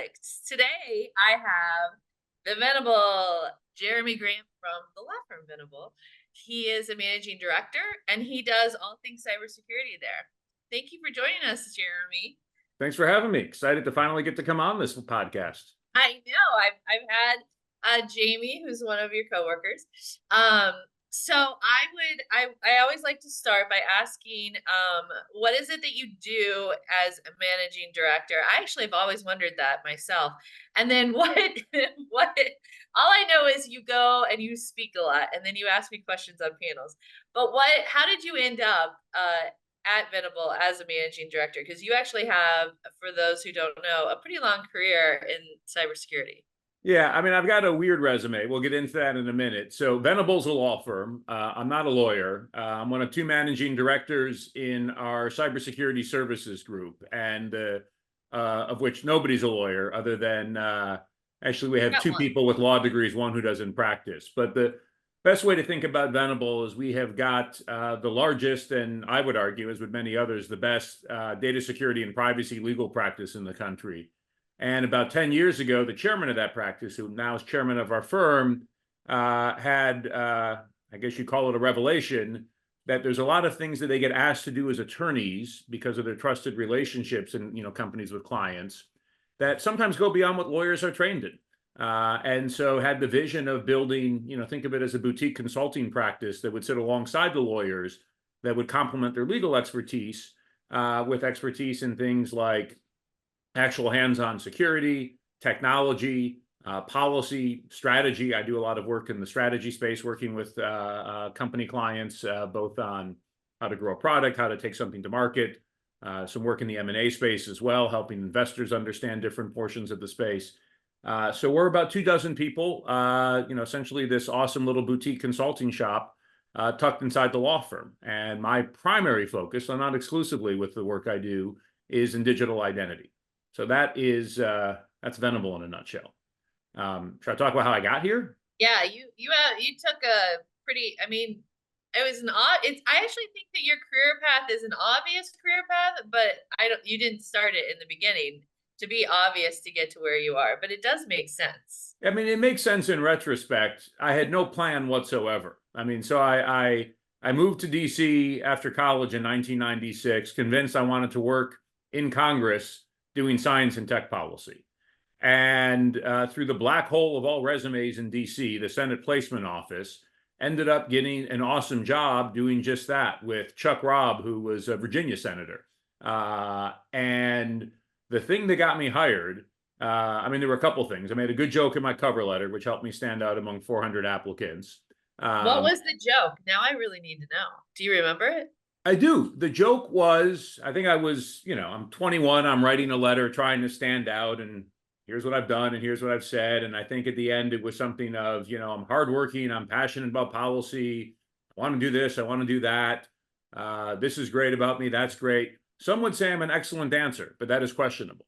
Identiholics. Today, I have the Venable Jeremy Graham from the law firm Venable. He is a managing director, and he does all things cybersecurity there. Thank you for joining us, Jeremy. Thanks for having me. Excited to finally get to come on this podcast. I know. I've had Jamie, who's one of your coworkers. So I always like to start by asking, what is it that you do as a managing director? I actually have always wondered that myself. And then what all I know is you go and you speak a lot, and then you ask me questions on panels. But how did you end up at Venable as a managing director? Because you actually have, for those who don't know, a pretty long career in cybersecurity. Yeah, I mean, I've got a weird resume. We'll get into that in a minute. So Venable's a law firm. I'm not a lawyer. I'm one of two managing directors in our cybersecurity services group, and of which nobody's a lawyer other than actually we have two people with law degrees, one who doesn't practice. But the best way to think about Venable is we have got the largest, and I would argue, as with many others, the best data security and privacy legal practice in the country. And about 10 years ago, the chairman of that practice, who now is chairman of our firm, had, I guess you call it a revelation, that there's a lot of things that they get asked to do as attorneys because of their trusted relationships and companies with clients that sometimes go beyond what lawyers are trained in. And so had the vision of building, think of it as a boutique consulting practice that would sit alongside the lawyers that would complement their legal expertise with expertise in things like actual hands-on security, technology, policy, strategy. I do a lot of work in the strategy space, working with company clients, both on how to grow a product, how to take something to market, some work in the M&A space as well, helping investors understand different portions of the space. So we're about 24 people, essentially this awesome little boutique consulting shop tucked inside the law firm. And my primary focus, and not exclusively with the work I do, is in digital identity. So that's Venable in a nutshell. Should I talk about how I got here? Yeah, you took a pretty, I mean, it was I actually think that your career path is an obvious career path, but you didn't start it in the beginning to be obvious to get to where you are, but it does make sense. I mean, it makes sense in retrospect. I had no plan whatsoever. I mean, so I moved to DC after college in 1996, convinced I wanted to work in Congress doing science and tech policy. And through the black hole of all resumes in DC, the Senate Placement Office, ended up getting an awesome job doing just that with Chuck Robb, who was a Virginia senator. And the thing that got me hired, I mean, there were a couple things. I made a good joke in my cover letter, which helped me stand out among 400 applicants. What was the joke? Now I really need to know. Do you remember it? I do. The joke was, I think I was, I'm 21, I'm writing a letter trying to stand out, and here's what I've done and here's what I've said. And I think at the end it was something of, I'm hardworking, I'm passionate about policy, I want to do this, I want to do that. This is great about me, that's great. Some would say I'm an excellent dancer, but that is questionable.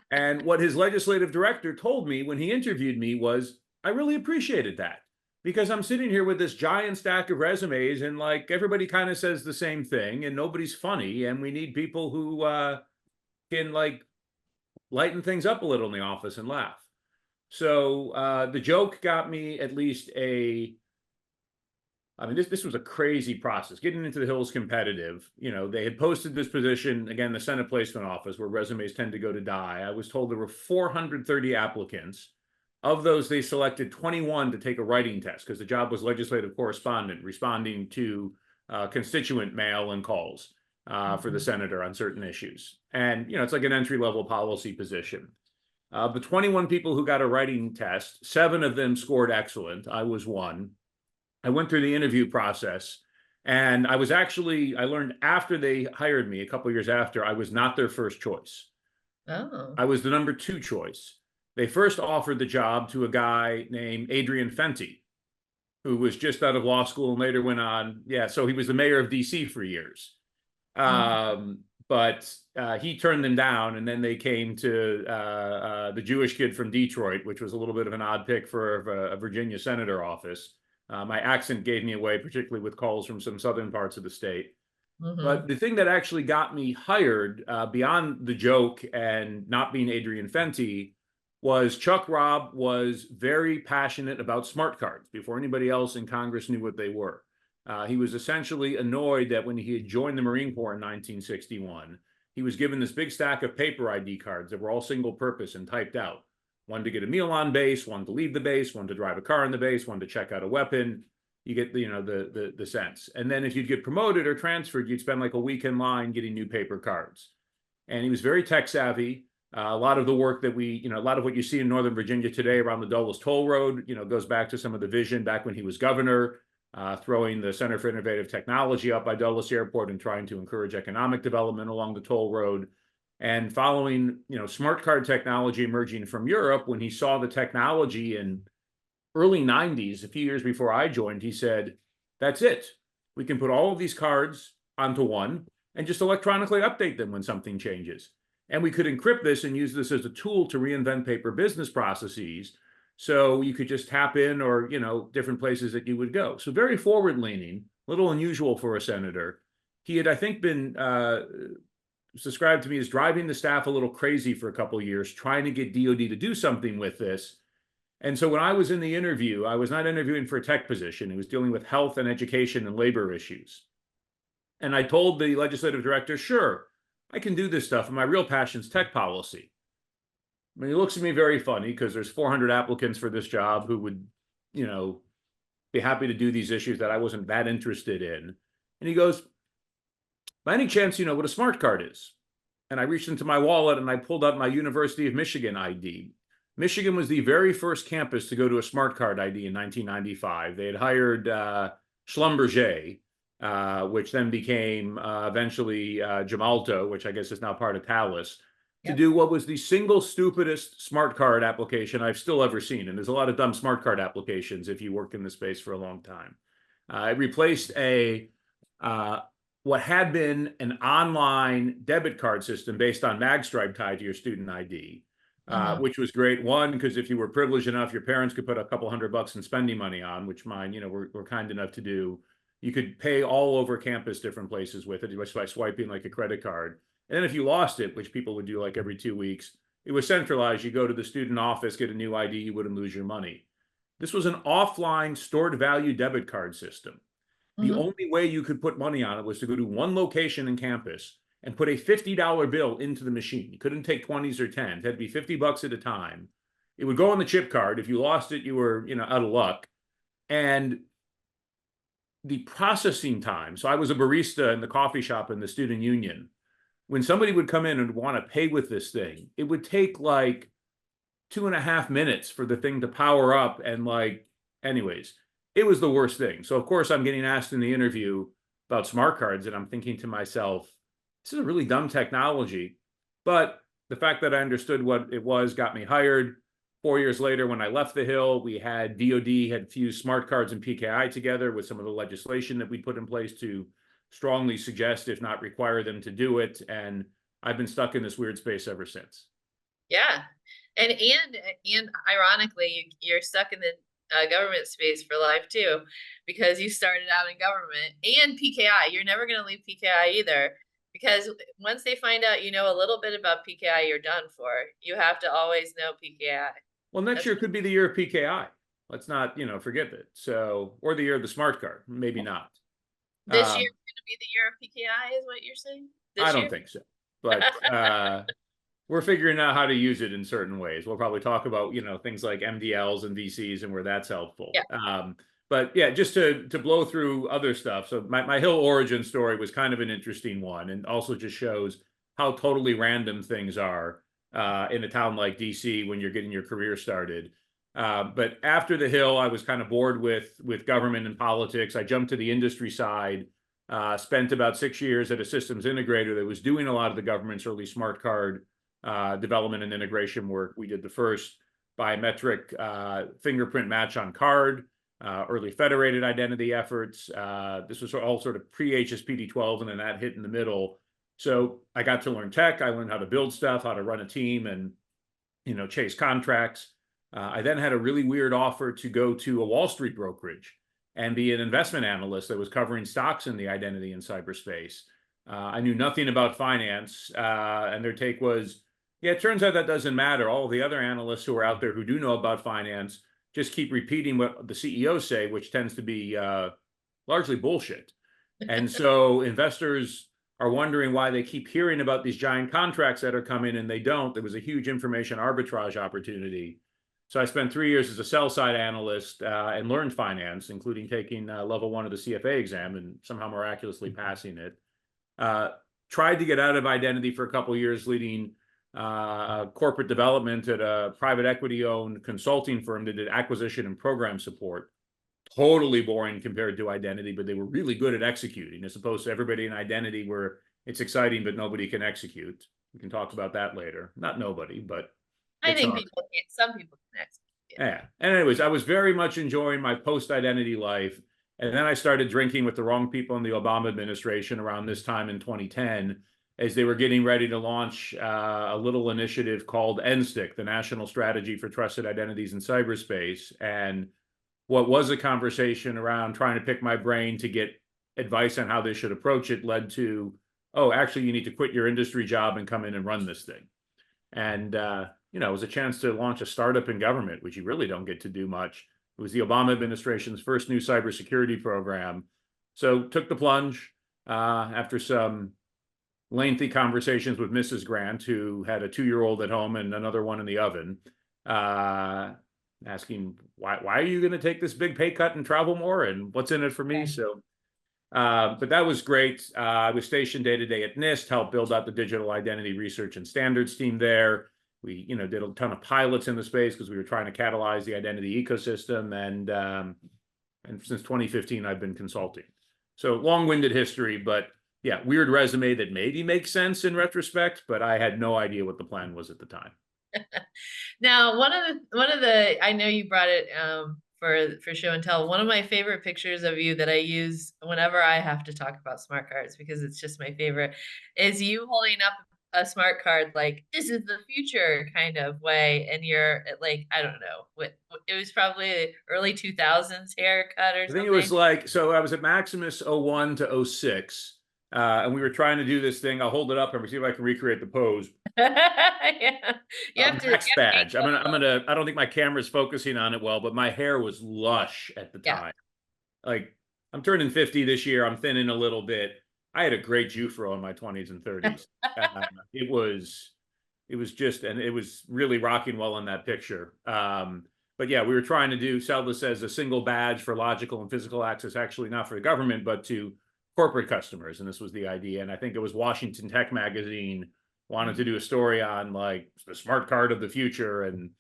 And what his legislative director told me when he interviewed me was, I really appreciated that. Because I'm sitting here with this giant stack of resumes, and like everybody kind of says the same thing, and nobody's funny, and we need people who can like lighten things up a little in the office and laugh. So the joke got me at least I mean, this was a crazy process. Getting into the Hill is competitive. They had posted this position, again, the Senate Placement Office, where resumes tend to go to die. I was told there were 430 applicants. Of those, they selected 21 to take a writing test because the job was legislative correspondent, responding to constituent mail and calls for the senator on certain issues. And, it's like an entry-level policy position. The 21 people who got a writing test, 7 of them scored excellent. I was one. I went through the interview process, and I learned after they hired me, a couple of years after, I was not their first choice. Oh. I was the number 2 choice. They first offered the job to a guy named Adrian Fenty, who was just out of law school and later went on. Yeah, so he was the mayor of DC for years. But he turned them down, and then they came to the Jewish kid from Detroit, which was a little bit of an odd pick for a Virginia senator office. My accent gave me away, particularly with calls from some southern parts of the state. But the thing that actually got me hired, beyond the joke and not being Adrian Fenty, was Chuck Robb was very passionate about smart cards before anybody else in Congress knew what they were. He was essentially annoyed that when he had joined the Marine Corps in 1961, he was given this big stack of paper ID cards that were all single purpose and typed out. One to get a meal on base, one to leave the base, one to drive a car on the base, one to check out a weapon. You get the sense. And then if you'd get promoted or transferred, you'd spend like a week in line getting new paper cards. And he was very tech savvy. A lot of the work that a lot of what you see in Northern Virginia today around the Dulles Toll Road, goes back to some of the vision back when he was governor, throwing the Center for Innovative Technology up by Dulles Airport and trying to encourage economic development along the toll road. And following, smart card technology emerging from Europe, when he saw the technology in early 90s, a few years before I joined, he said, that's it. We can put all of these cards onto one and just electronically update them when something changes. And we could encrypt this and use this as a tool to reinvent paper business processes. So you could just tap in or, different places that you would go. So very forward leaning, a little unusual for a senator. He had, I think, been described to me as driving the staff a little crazy for a couple of years, trying to get DOD to do something with this. And so when I was in the interview, I was not interviewing for a tech position. It was dealing with health and education and labor issues. And I told the legislative director, sure, I can do this stuff. And my real passion is tech policy. I mean, he looks at me very funny because there's 400 applicants for this job who would, be happy to do these issues that I wasn't that interested in. And he goes, by any chance, you know what a smart card is? And I reached into my wallet and I pulled out my University of Michigan ID. Michigan was the very first campus to go to a smart card ID in 1995. They had hired Schlumberger, which then became eventually Gemalto, which I guess is now part of Thales, to do what was the single stupidest smart card application I've still ever seen. And there's a lot of dumb smart card applications if you work in the space for a long time. It replaced what had been an online debit card system based on magstripe tied to your student ID. Which was great. One, because if you were privileged enough, your parents could put a couple $100 in spending money on, which mine, were kind enough to do. You could pay all over campus, different places with it just by swiping like a credit card. And then if you lost it, which people would do like every 2 weeks, it was centralized. You go to the student office, get a new ID, you wouldn't lose your money. This was an offline stored value debit card system. The only way you could put money on it was to go to one location in campus and put a $50 bill into the machine. You couldn't take 20s or 10s. It had to be $50 at a time. It would go on the chip card. If you lost it, you were, out of luck. And the processing time. So I was a barista in the coffee shop in the student union. When somebody would come in and want to pay with this thing, it would take like 2.5 minutes for the thing to power up. And anyways, it was the worst thing. So of course I'm getting asked in the interview about smart cards, and I'm thinking to myself, this is a really dumb technology. But the fact that I understood what it was got me hired. 4 years later, when I left the Hill, we had DOD had fused smart cards and PKI together with some of the legislation that we put in place to strongly suggest, if not require them to do it. And I've been stuck in this weird space ever since. Yeah. And ironically, you're stuck in the government space for life too, because you started out in government and PKI. You're never going to leave PKI either. Because once they find out a little bit about PKI, you're done for. You have to always know PKI. Well, next year could be the year of PKI. Let's not, forget that. So, or the year of the smart card. Maybe not. This year is going to be the year of PKI, is what you're saying? I don't think so. But we're figuring out how to use it in certain ways. We'll probably talk about, things like MDLs and VCs and where that's helpful. Yeah. But yeah, just to blow through other stuff. So my Hill origin story was kind of an interesting one, and also just shows how totally random things are in a town like DC when you're getting your career started. But after the Hill, I was kind of bored with government and politics. I jumped to the industry side, spent about 6 years at a systems integrator that was doing a lot of the government's early smart card development and integration work. We did the first biometric fingerprint match on card. Early federated identity efforts. This was all sort of pre-HSPD12, and then that hit in the middle. So I got to learn tech. I learned how to build stuff, how to run a team, and chase contracts. I then had a really weird offer to go to a Wall Street brokerage and be an investment analyst that was covering stocks in the identity and cyberspace. I knew nothing about finance, and their take was, yeah, it turns out that doesn't matter. All the other analysts who are out there who do know about finance just keep repeating what the CEOs say, which tends to be largely bullshit. And so investors are wondering why they keep hearing about these giant contracts that are coming and they don't. There was a huge information arbitrage opportunity. So I spent 3 years as a sell side analyst and learned finance, including taking level 1 of the CFA exam and somehow miraculously passing it. Uh, Tried to get out of identity for a couple of years, leading corporate development at a private equity owned consulting firm that did acquisition and program support. Totally boring compared to identity, but they were really good at executing, as opposed to everybody in identity where it's exciting, but nobody can execute. We can talk about that later. Not nobody, but I it's think hard. people can, some people can execute. Yeah. And anyways, I was very much enjoying my post-identity life. And then I started drinking with the wrong people in the Obama administration around this time in 2010, as they were getting ready to launch a little initiative called NSTIC, the National Strategy for Trusted Identities in Cyberspace. And what was a conversation around trying to pick my brain to get advice on how they should approach it led to, oh, actually, you need to quit your industry job and come in and run this thing. And, it was a chance to launch a startup in government, which you really don't get to do much. It was the Obama administration's first new cybersecurity program. So took the plunge after some lengthy conversations with Mrs. Grant, who had a 2-year-old at home and another one in the oven, asking, why are you going to take this big pay cut and travel more? And what's in it for me? So but that was great. I was stationed day to day at NIST, helped build out the digital identity research and standards team there. We, did a ton of pilots in the space because we were trying to catalyze the identity ecosystem. And since 2015, I've been consulting. So long-winded history, but yeah, weird resume that maybe makes sense in retrospect, but I had no idea what the plan was at the time. Now, one of the I know you brought it for show and tell. One of my favorite pictures of you that I use whenever I have to talk about smart cards, because it's just my favorite, is you holding up a smart card like this is the future kind of way, and you're like, I don't know what it was, probably early 2000s haircut or I think it was something. like, so I was at Maximus 01 to 06, and we were trying to do this thing. I'll hold it up and see if I can recreate the pose. Yeah, you Max have to make badge. I don't think my camera's focusing on it well, but my hair was lush at the yeah. time. Like, I'm turning 50 this year. I'm thinning a little bit. I had a great Jufro in my 20s and 30s. It was just, and it was really rocking well in that picture. But yeah, we were trying to sell this as a single badge for logical and physical access, actually not for the government, but to corporate customers. And this was the idea. And I think it was Washington Tech Magazine wanted to do a story on like the smart card of the future. And,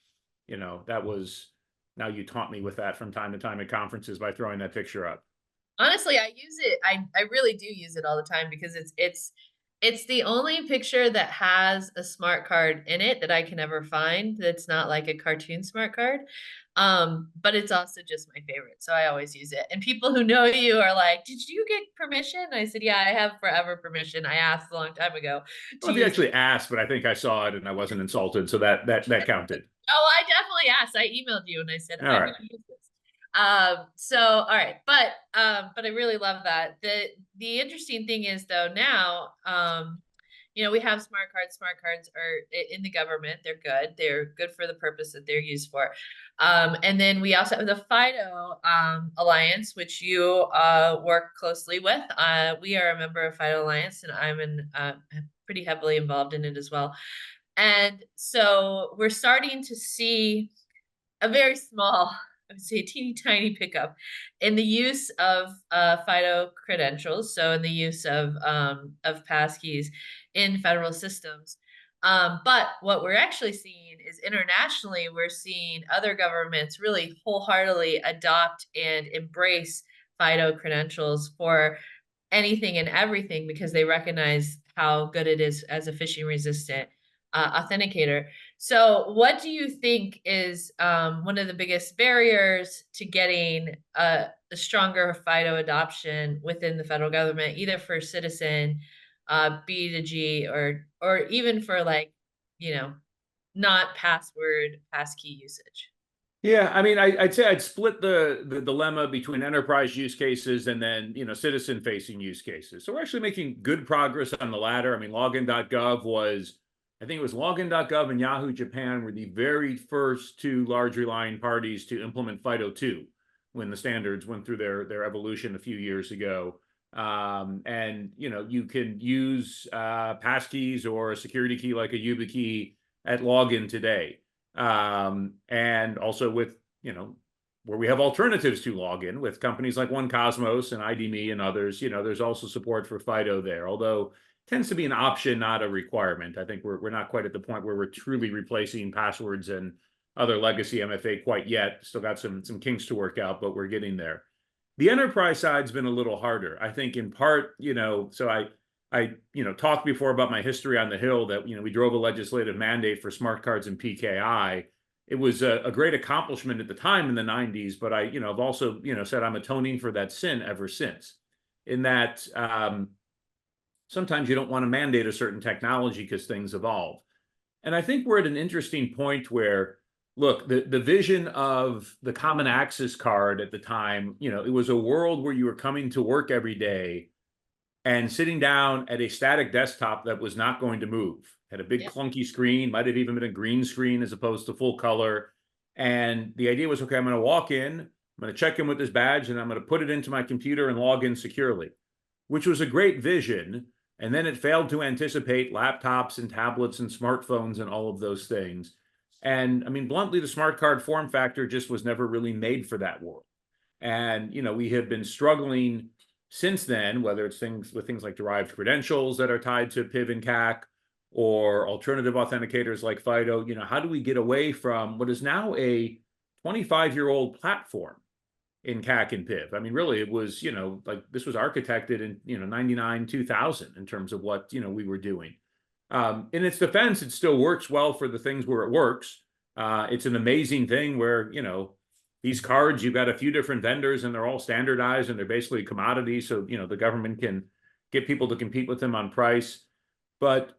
that was, now you taunt me with that from time to time at conferences by throwing that picture up. Honestly, I use it. I really do use it all the time because it's the only picture that has a smart card in it that I can ever find that's not like a cartoon smart card. But it's also just my favorite. So I always use it. And people who know you are like, "Did you get permission?" I said, "Yeah, I have forever permission. I asked a long time ago Well, to if you use." actually asked, but I think I saw it and I wasn't insulted, so that counted. Oh, I definitely asked. I emailed you and I said, All I'm right. gonna use this. So all right, but I really love that. The interesting thing is though now, we have smart cards. Smart cards are in the government. They're good. They're good for the purpose that they're used for. And then we also have the FIDO Alliance, which you work closely with. We are a member of FIDO Alliance, and pretty heavily involved in it as well. And so we're starting to see a very small, I would say a teeny tiny pickup in the use of FIDO credentials. So in the use of passkeys in federal systems. But what we're actually seeing is internationally, we're seeing other governments really wholeheartedly adopt and embrace FIDO credentials for anything and everything because they recognize how good it is as a phishing resistant authenticator. So, what do you think is one of the biggest barriers to getting a stronger FIDO adoption within the federal government, either for citizen, B to G, or even for like, you know, not password passkey usage? Yeah, I mean, I'd say I'd split the dilemma between enterprise use cases and then, citizen-facing use cases. So we're actually making good progress on the latter. I mean, login.gov was, I think it was login.gov and Yahoo Japan were the very first two large relying parties to implement FIDO 2 when the standards went through their evolution a few years ago. And you can use passkeys or a security key like a YubiKey at login today. And also with, where we have alternatives to login with companies like OneCosmos and ID.me and others, there's also support for FIDO there, although it tends to be an option, not a requirement. I think we're not quite at the point where we're truly replacing passwords and other legacy MFA quite yet. Still got some kinks to work out, but we're getting there. The enterprise side's been a little harder. I think in part, so I talked before about my history on the Hill that, we drove a legislative mandate for smart cards and PKI. It was a great accomplishment at the time in the 90s, but I've also, said I'm atoning for that sin ever since. In that sometimes you don't want to mandate a certain technology because things evolve. And I think we're at an interesting point where, look, the vision of the common access card at the time, it was a world where you were coming to work every day and sitting down at a static desktop that was not going to move. Had a big Yeah. clunky screen, might have even been a green screen as opposed to full color. And the idea was, okay, I'm going to walk in, I'm going to check in with this badge, and I'm going to put it into my computer and log in securely, which was a great vision. And then it failed to anticipate laptops and tablets and smartphones and all of those things. And I mean, bluntly, the smart card form factor just was never really made for that world. And, we have been struggling since then, whether it's things like derived credentials that are tied to PIV and CAC or alternative authenticators like FIDO, how do we get away from what is now a 25-year-old platform in CAC and PIV? I mean, really, it was, like this was architected in, 99, 2000 in terms of what, we were doing. In its defense, it still works well for the things where it works. It's an amazing thing where, these cards, you've got a few different vendors and they're all standardized and they're basically commodities. So, the government can get people to compete with them on price. But,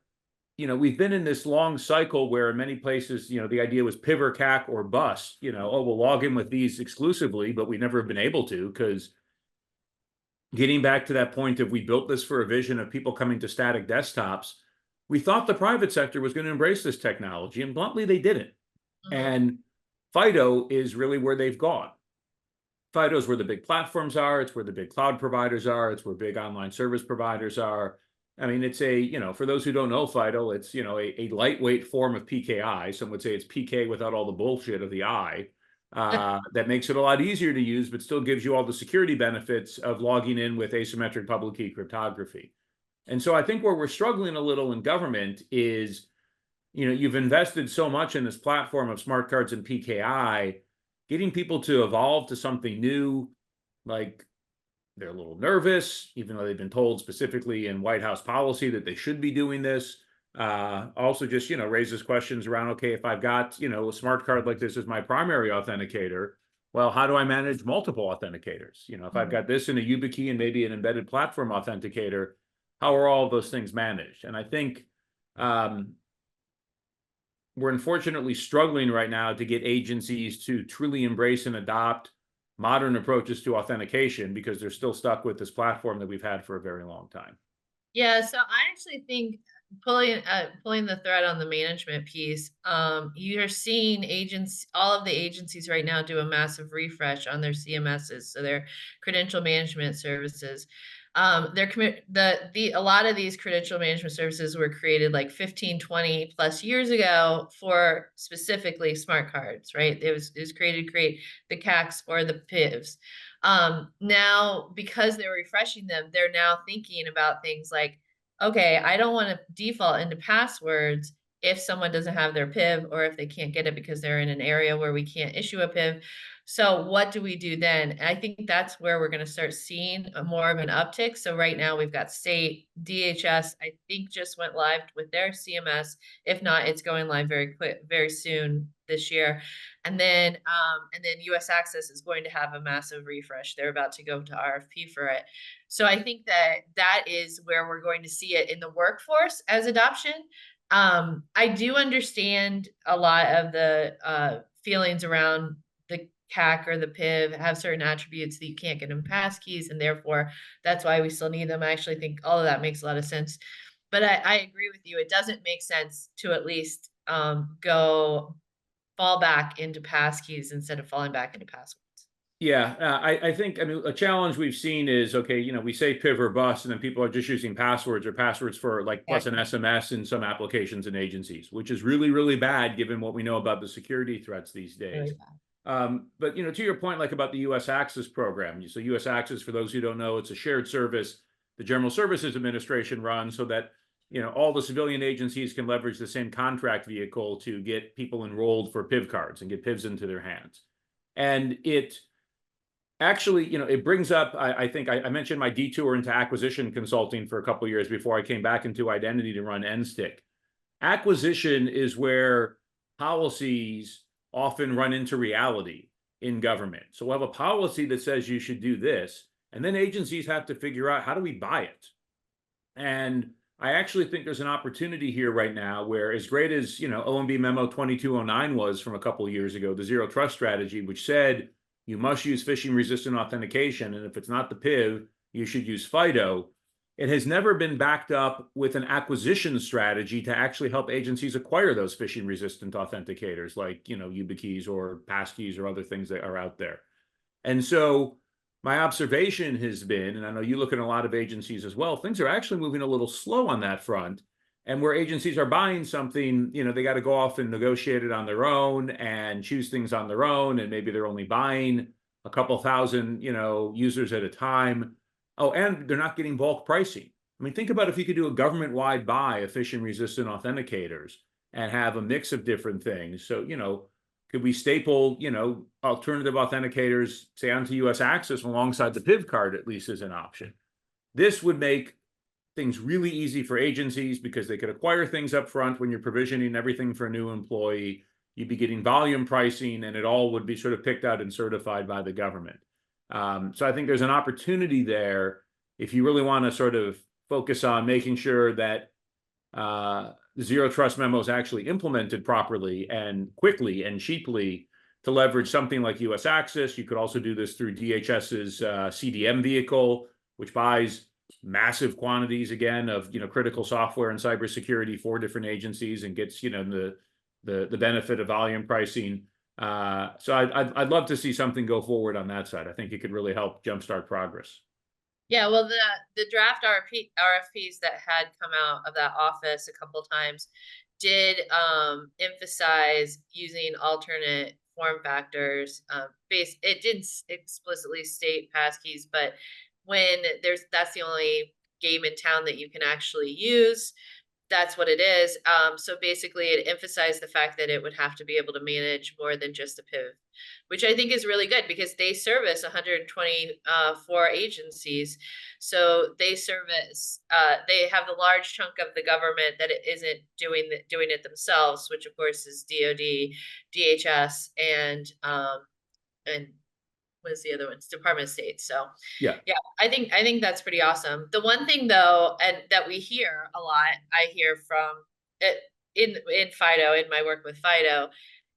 we've been in this long cycle where in many places, the idea was PIV or CAC or bust, oh, we'll log in with these exclusively, but we never have been able to, because getting back to that point of we built this for a vision of people coming to static desktops, we thought the private sector was going to embrace this technology, and bluntly, they didn't. Mhm. And FIDO is really where they've gone. FIDO is where the big platforms are. It's where the big cloud providers are. It's where big online service providers are. I mean, it's for those who don't know FIDO, it's, a lightweight form of PKI. Some would say it's PK without all the bullshit of the I. That makes it a lot easier to use, but still gives you all the security benefits of logging in with asymmetric public key cryptography. And so I think where we're struggling a little in government is, you've invested so much in this platform of smart cards and PKI, getting people to evolve to something new, like they're a little nervous, even though they've been told specifically in White House policy that they should be doing this. Also just, raises questions around, okay, if I've got, a smart card like this as my primary authenticator, well, how do I manage multiple authenticators? If I've got this in a YubiKey and maybe an embedded platform authenticator, how are all of those things managed? And I think we're unfortunately struggling right now to get agencies to truly embrace and adopt modern approaches to authentication because they're still stuck with this platform that we've had for a very long time. Yeah, so I actually think pulling the thread on the management piece, you're seeing all of the agencies right now do a massive refresh on their CMSs, so their credential management services. They're a lot of these credential management services were created like 15, 20 plus years ago for specifically smart cards, right? It was created to create the CACs or the PIVs. Now, because they're refreshing them, they're now thinking about things like, okay, I don't want to default into passwords if someone doesn't have their PIV or if they can't get it because they're in an area where we can't issue a PIV. So what do we do then? And I think that's where we're going to start seeing more of an uptick. So right now we've got state, DHS, I think just went live with their CMS. If not, it's going live very quick, very soon this year. And then US Access is going to have a massive refresh. They're about to go to RFP for it. So I think that is where we're going to see it in the workforce as adoption. I do understand a lot of the feelings around the CAC or the PIV have certain attributes that you can't get in passkeys, and therefore that's why we still need them. I actually think all of that makes a lot of sense. But I agree with you. It doesn't make sense to at least go fall back into passkeys instead of falling back into passwords. Yeah, I think, I mean, a challenge we've seen is, okay, we say piv or bust, and then people are just using passwords or passwords for like plus an Exactly. SMS in some applications and agencies, which is really, really bad given what we know about the security threats these Really days. bad. But to your point, like about the U.S. Access program, so U.S. Access, for those who don't know, it's a shared service the General Services Administration runs so that all the civilian agencies can leverage the same contract vehicle to get people enrolled for PIV cards and get PIVs into their hands. And it actually, it brings up, I think I mentioned my detour into acquisition consulting for a couple of years before I came back into identity to run NSTIC. Acquisition is where policies often run into reality in government. So we'll have a policy that says you should do this, and then agencies have to figure out, how do we buy it? And I actually think there's an opportunity here right now where, as great as OMB memo 2209 was from a couple of years ago, the zero trust strategy, which said you must use phishing resistant authentication, and if it's not the PIV, you should use FIDO. It has never been backed up with an acquisition strategy to actually help agencies acquire those phishing resistant authenticators like YubiKeys or passkeys or other things that are out there. And so my observation has been, and I know you look at a lot of agencies as well, things are actually moving a little slow on that front. And where agencies are buying something, they got to go off and negotiate it on their own and choose things on their own. And maybe they're only buying a couple thousand, users at a time. Oh, and they're not getting bulk pricing. I mean, think about if you could do a government-wide buy of phishing-resistant authenticators and have a mix of different things. So, could we staple, alternative authenticators, say, onto U.S. Access alongside the PIV card, at least as an option? This would make things really easy for agencies because they could acquire things up front when you're provisioning everything for a new employee. You'd be getting volume pricing, and it all would be sort of picked out and certified by the government. So I think there's an opportunity there if you really want to sort of focus on making sure that the zero trust memo is actually implemented properly and quickly and cheaply to leverage something like US Access. You could also do this through DHS's CDM vehicle, which buys massive quantities, again, of critical software and cybersecurity for different agencies and gets the benefit of volume pricing. So I'd love to see something go forward on that side. I think it could really help jumpstart progress. Yeah, well, the draft RFPs that had come out of that office a couple times did emphasize using alternate form factors. It didn't explicitly state passkeys, but when that's the only game in town that you can actually use, that's what it is. So basically it emphasized the fact that it would have to be able to manage more than just a PIV, which I think is really good because they service 124 agencies. So they service, they have the large chunk of the government that it isn't doing it themselves, which of course is DoD, DHS, and what is the other one? It's Department of State. So Yeah. yeah, I think that's pretty awesome. The one thing though, and that we hear a lot, I hear from it in FIDO, in my work with FIDO,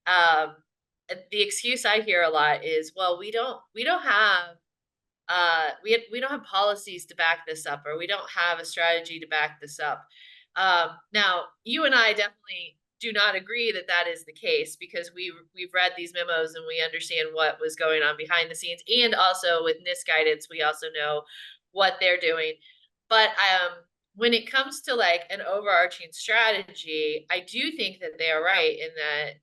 the excuse I hear a lot is, well, we don't have we don't have policies to back this up, or we don't have a strategy to back this up. Now, you and I definitely do not agree that that is the case because we've read these memos and we understand what was going on behind the scenes, and also with NIST guidance, we also know what they're doing. But when it comes to like an overarching strategy, I do think that they are right in that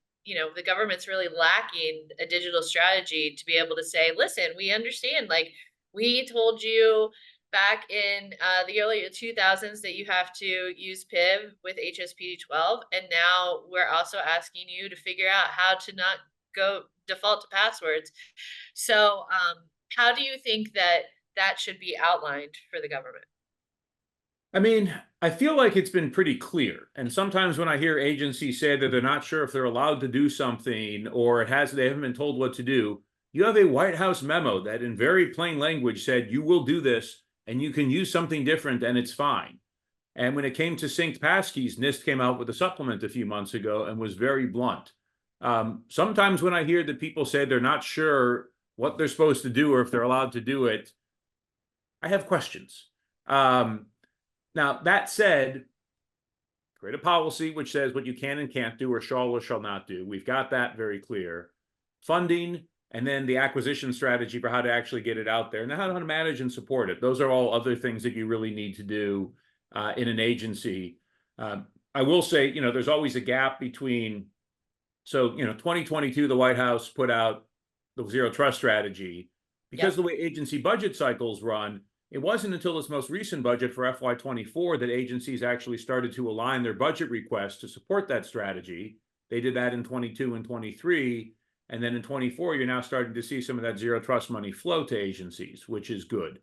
the government's really lacking a digital strategy to be able to say, listen, we understand, like we told you back in the early 2000s that you have to use PIV with HSPD 12, and now we're also asking you to figure out how to not go default to passwords. So how do you think that that should be outlined for the government? I mean, I feel like it's been pretty clear. And sometimes when I hear agencies say that they're not sure if they're allowed to do something or they haven't been told what to do, you have a White House memo that in very plain language said you will do this and you can use something different and it's fine. And when it came to synced passkeys, NIST came out with a supplement a few months ago and was very blunt. Sometimes when I hear that people say they're not sure what they're supposed to do or if they're allowed to do it, I have questions. Now, that said, create a policy which says what you can and can't do, or shall not do. We've got that very clear. Funding, and then the acquisition strategy for how to actually get it out there, and then how to manage and support it. Those are all other things that you really need to do in an agency. I will say, there's always a gap between, 2022, the White House put out the zero trust strategy. Because the way agency budget cycles run, it wasn't until this most recent budget for FY24 that agencies actually started to align their budget requests to support that strategy. They did that in 22 and 23. And then in 24, you're now starting to see some of that zero trust money flow to agencies, which is good.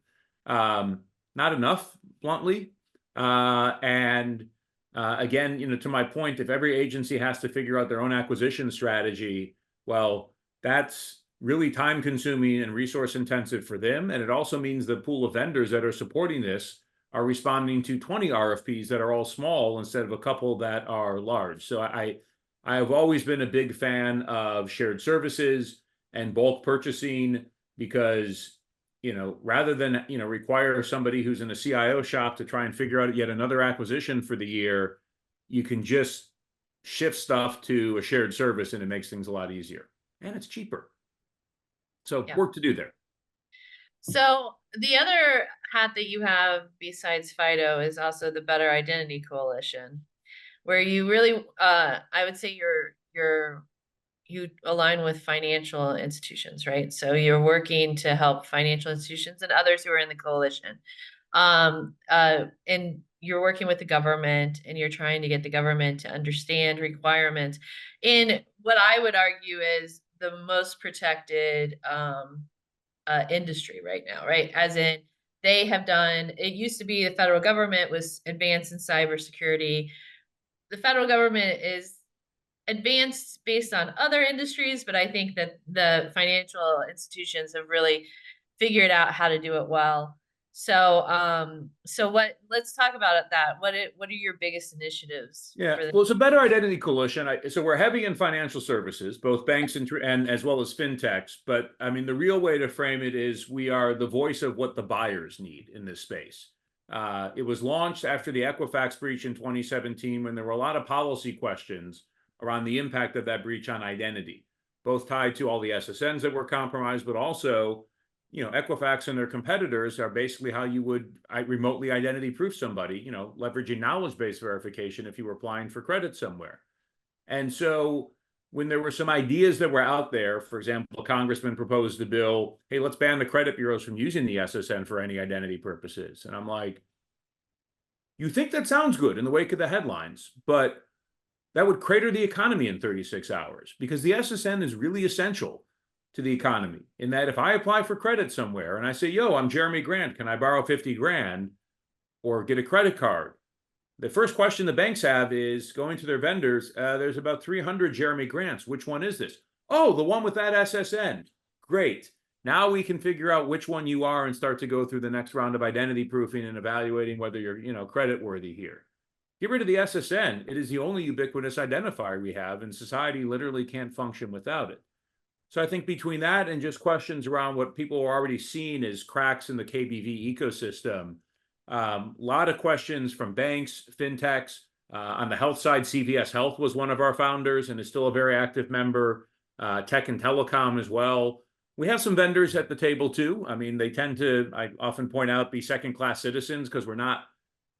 Not enough, bluntly. Again, to my point, if every agency has to figure out their own acquisition strategy, well, that's really time consuming and resource intensive for them. And it also means the pool of vendors that are supporting this are responding to 20 RFPs that are all small instead of a couple that are large. So I have always been a big fan of shared services and bulk purchasing because, rather than, require somebody who's in a CIO shop to try and figure out yet another acquisition for the year, you can just shift stuff to a shared service and it makes things a lot easier and it's cheaper. So work to do there. So the other hat that you have besides FIDO is also the Better Identity Coalition, where you really, I would say you align with financial institutions, right? So you're working to help financial institutions and others who are in the coalition. And you're working with the government and you're trying to get the government to understand requirements in what I would argue is the most protected industry right now, right? As in, they have done, it used to be the federal government was advanced in cybersecurity. The federal government is advanced based on other industries, but I think that the financial institutions have really figured out how to do it well. So, let's talk about that. What are your biggest initiatives? Yeah, well, it's a Better Identity Coalition. So we're heavy in financial services, both banks and as well as fintechs. But I mean, the real way to frame it is we are the voice of what the buyers need in this space. It was launched after the Equifax breach in 2017, when there were a lot of policy questions around the impact of that breach on identity, both tied to all the SSNs that were compromised, but also, Equifax and their competitors are basically how you would remotely identity proof somebody, leveraging knowledge-based verification if you were applying for credit somewhere. And so when there were some ideas that were out there, for example, a congressman proposed a bill, hey, let's ban the credit bureaus from using the SSN for any identity purposes. And I'm like, you think that sounds good in the wake of the headlines, but that would crater the economy in 36 hours because the SSN is really essential to the economy in that if I apply for credit somewhere and I say, yo, I'm Jeremy Grant, can I borrow 50 grand or get a credit card? The first question the banks have is going to their vendors. There's about 300 Jeremy Grants. Which one is this? Oh, the one with that SSN. Great. Now we can figure out which one you are and start to go through the next round of identity proofing and evaluating whether you're, credit worthy here. Get rid of the SSN. It is the only ubiquitous identifier we have, and society literally can't function without it. So I think between that and just questions around what people are already seeing as cracks in the KBV ecosystem, a lot of questions from banks, fintechs. On the health side, CVS Health was one of our founders and is still a very active member. Tech and telecom as well. We have some vendors at the table too. I mean, they tend to, I often point out, be second-class citizens because we're not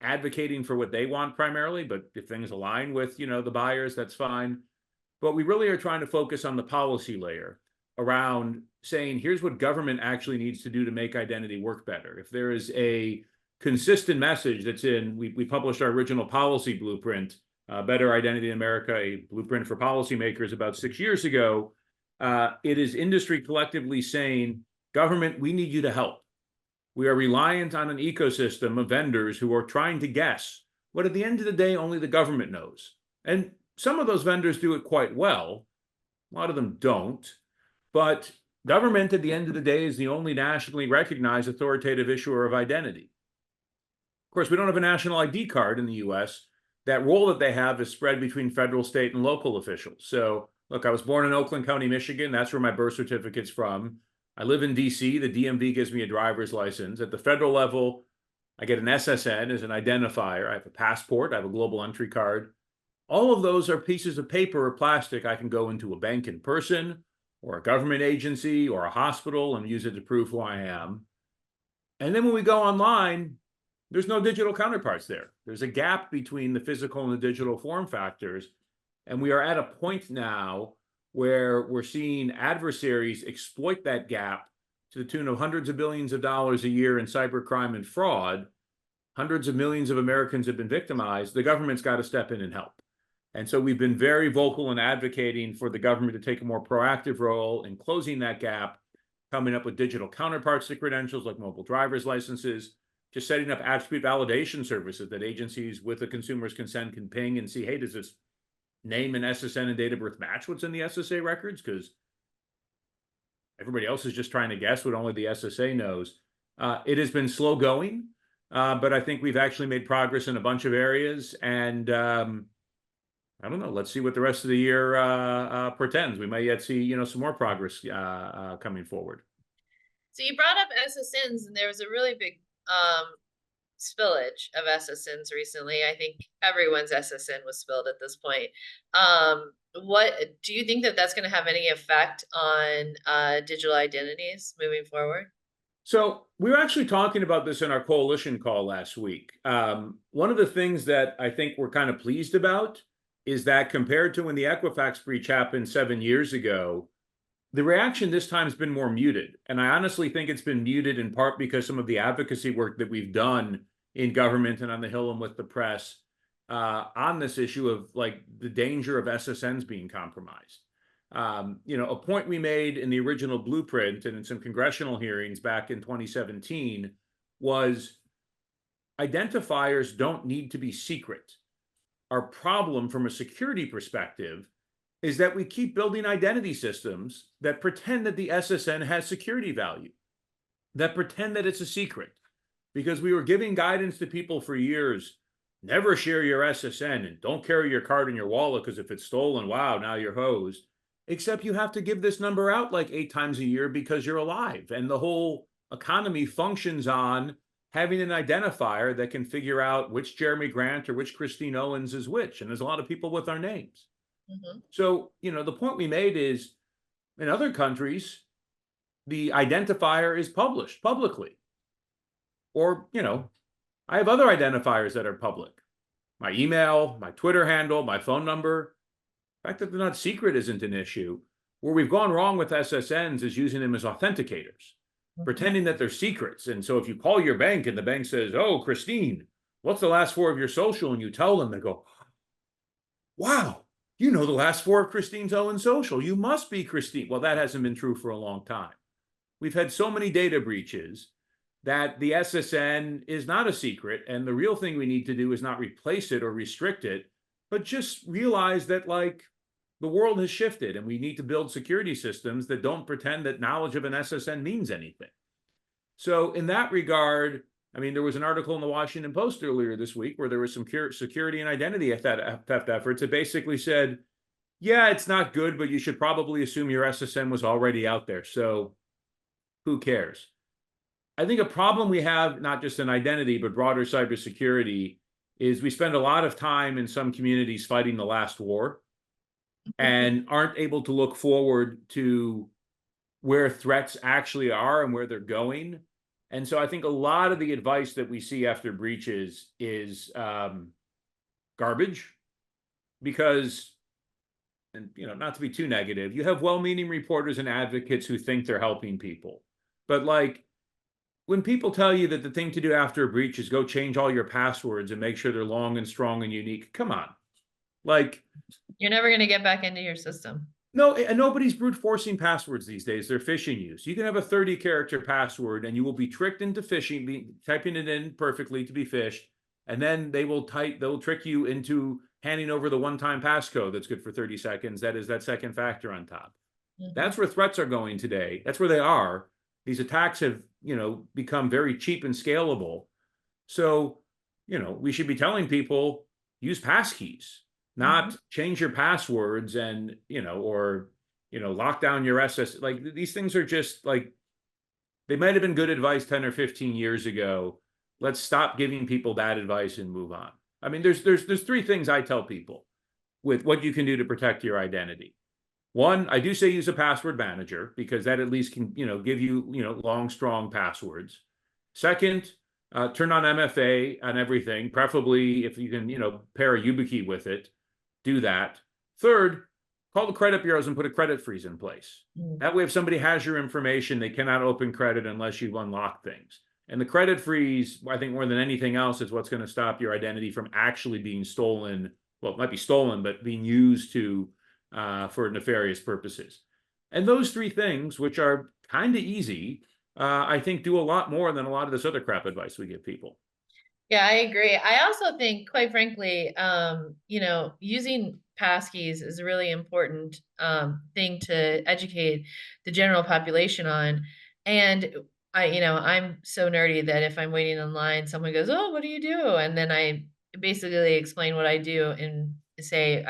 advocating for what they want primarily, but if things align with, the buyers, that's fine. But we really are trying to focus on the policy layer around saying, here's what government actually needs to do to make identity work better. If there is a consistent message that's we published our original policy blueprint, Better Identity in America, a blueprint for policymakers about 6 years ago. It is industry collectively saying, government, we need you to help. We are reliant on an ecosystem of vendors who are trying to guess what at the end of the day, only the government knows. And some of those vendors do it quite well. A lot of them don't. But government at the end of the day is the only nationally recognized authoritative issuer of identity. Of course, we don't have a national ID card in the US. That role that they have is spread between federal, state, and local officials. So Look, I was born in Oakland County, Michigan. That's where my birth certificate's from. I live in DC. The DMV gives me a driver's license. At the federal level, I get an SSN as an identifier. I have a passport. I have a global entry card. All of those are pieces of paper or plastic. I can go into a bank in person or a government agency or a hospital and use it to prove who I am. And then when we go online, there's no digital counterparts there. There's a gap between the physical and the digital form factors. And we are at a point now where we're seeing adversaries exploit that gap to the tune of hundreds of billions of dollars a year in cybercrime and fraud. Hundreds of millions of Americans have been victimized. The government's got to step in and help. And so we've been very vocal in advocating for the government to take a more proactive role in closing that gap, coming up with digital counterparts to credentials like mobile driver's licenses, just setting up attribute validation services that agencies with the consumer's consent can ping and see, hey, does this name and SSN and date of birth match what's in the SSA records? Because everybody else is just trying to guess what only the SSA knows. It has been slow going, but I think we've actually made progress in a bunch of areas. And I don't know, let's see what the rest of the year portends. We may yet see, some more progress coming forward. So you brought up SSNs, and there was a really big spillage of SSNs recently. I think everyone's SSN was spilled at this point. What do you think that that's going to have any effect on digital identities moving forward? So we were actually talking about this in our coalition call last week. One of the things that I think we're kind of pleased about is that compared to when the Equifax breach happened 7 years ago, the reaction this time has been more muted. And I honestly think it's been muted in part because some of the advocacy work that we've done in government and on the Hill and with the press on this issue of like the danger of SSNs being compromised. A point we made in the original blueprint and in some congressional hearings back in 2017 was identifiers don't need to be secret. Our problem from a security perspective is that we keep building identity systems that pretend that the SSN has security value, that pretend that it's a secret. Because we were giving guidance to people for years, never share your SSN and don't carry your card in your wallet because if it's stolen, wow, now you're hosed. Except you have to give this number out like 8 times a year because you're alive. And the whole economy functions on having an identifier that can figure out which Jeremy Grant or which Christine Owens is which. And there's a lot of people with our names. Mm-hmm. So, the point we made is in other countries, the identifier is published publicly. Or, I have other identifiers that are public. My email, my Twitter handle, my phone number. The fact that they're not secret isn't an issue. Where we've gone wrong with SSNs is using them as authenticators, pretending that they're secrets. And so if you call your bank and the bank says, oh, Christine, what's the last 4 of your social? And you tell them, they go, wow, you know the last 4 of Christine Owen's social. You must be Christine. Well, that hasn't been true for a long time. We've had so many data breaches that the SSN is not a secret. And the real thing we need to do is not replace it or restrict it, but just realize that the world has shifted and we need to build security systems that don't pretend that knowledge of an SSN means anything. So in that regard, there was an article in the Washington Post earlier this week where there was some security and identity theft efforts that basically said, yeah, it's not good, but you should probably assume your SSN was already out there. So who cares? I think a problem we have, not just in identity, but broader cybersecurity, is we spend a lot of time in some communities fighting the last war and aren't able to look forward to where threats actually are and where they're going. And so I think a lot of the advice that we see after breaches is garbage because, and not to be too negative, you have well-meaning reporters and advocates who think they're helping people. But when people tell you that the thing to do after a breach is go change all your passwords and make sure they're long and strong and unique, come on. You're never going to get back into your system. No, and nobody's brute forcing passwords these days. They're phishing you. So you can have a 30-character password and you will be tricked into phishing, typing it in perfectly to be phished. And then they'll trick you into handing over the one-time passcode that's good for 30 seconds. That is that second factor on top. Mm-hmm. That's where threats are going today. That's where they are. These attacks have, become very cheap and scalable. So, we should be telling people use passkeys. Mhm. not change your passwords and, or, lock down your SS. Like these things are just like, they might have been good advice 10 or 15 years ago. Let's stop giving people bad advice and move on. I mean, there's three things I tell people with what you can do to protect your identity. One, I do say use a password manager because that at least can, give you, long, strong passwords. Second, turn on MFA on everything, preferably if you can, pair a YubiKey with it, do that. Third, call the credit bureaus and put a credit freeze in place. Mm. That way, if somebody has your information, they cannot open credit unless you've unlocked things. And the credit freeze, I think more than anything else, is what's going to stop your identity from actually being stolen. Well, it might be stolen, but being used to for nefarious purposes. And those three things, which are kind of easy, I think do a lot more than a lot of this other crap advice we give people. Yeah, I agree. I also think, quite frankly, using passkeys is a really important thing to educate the general population on. And I'm so nerdy that if I'm waiting in line, someone goes, "Oh, what do you do?" And then I basically explain what I do and say